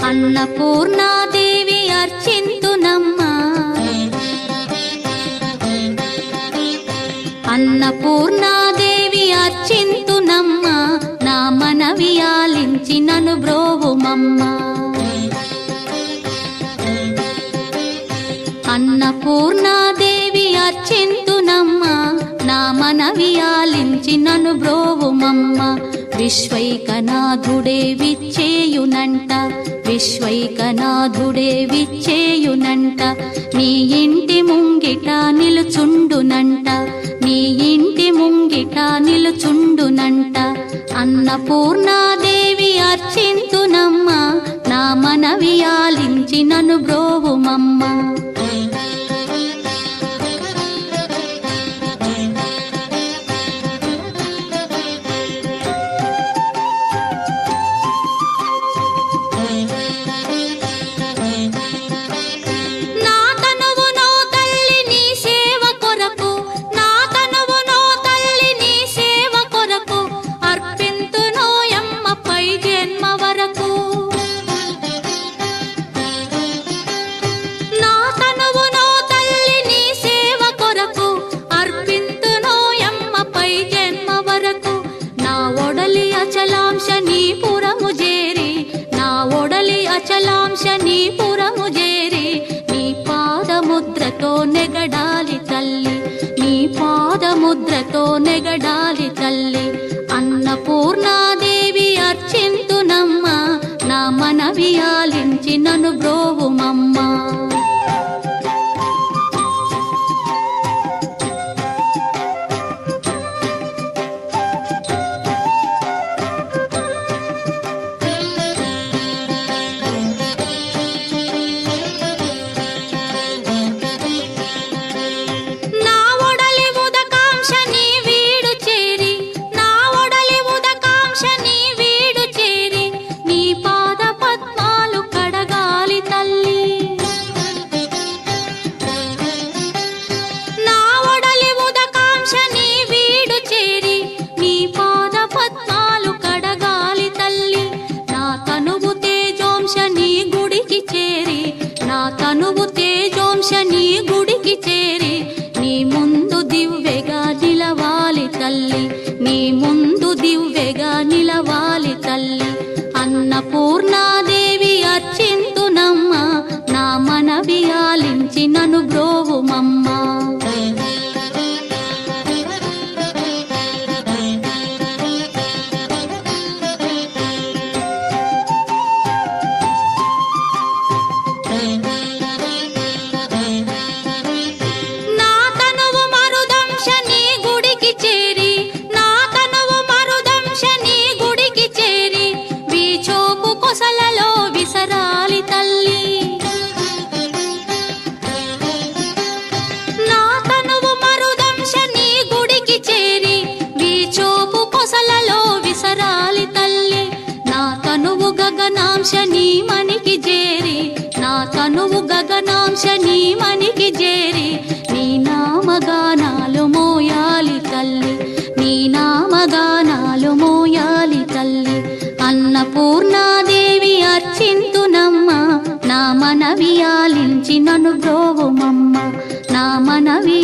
అన్నపూర్ణాదేవి అర్చింతునమ్మా, అన్నపూర్ణాదేవి అర్చింతునమ్మా, నా మనవి ఆలించి నన్ను బ్రోవుమమ్మా. అన్నపూర్ణాదేవి అర్చింతునమ్మా, నా మనవి ఆలించి నన్ను బ్రోవుమమ్మా. విశ్వైకనాథుడే విచ్చేయునంట, విశ్వైకనాథుడే విచ్చేయునంట, నీ ఇంటి ముంగిట నిలుచుండునంట, నీ ఇంటి ముంగిట నిలుచుండునంట. అన్నపూర్ణాదేవి అర్చింతునమ్మా, నా మనవి ఆలించి నన్ను బ్రోవుమమ్మా. అచలాంశనీపురము చేరి నీ పాదముద్రతో నెగడాలి తల్లి, నీ పాదముద్రతో నెగడాలి తల్లి. అన్నపూర్ణాదేవి అర్చింతునమ్మా, నా మనవి ఆలించి నన్ను బ్రోవుమమ్మా. తనువు తేజోంశని గుడికి చేరి నీ ముందు దివ్వెగా నిలవాలి తల్లి, నీ ముందు దివ్వెగా నిలవాలి తల్లి. అన్నపూర్ణాదేవి అర్చింతునమ్మా, నా మనవి ఆలించి నన్ను బ్రోవుమమ్మా. గగనాంశని మనికి చేరి, నా తనువు గగనాంశని మనికి చేరి నీ నామగానాలు మోయాలి తల్లి, నీ నామగానాలు మోయాలి తల్లి. అన్నపూర్ణాదేవి అర్చింతునమ్మా, నా మనవి ఆలించి నన్ను బ్రోవుమమ్మా, నా మనవి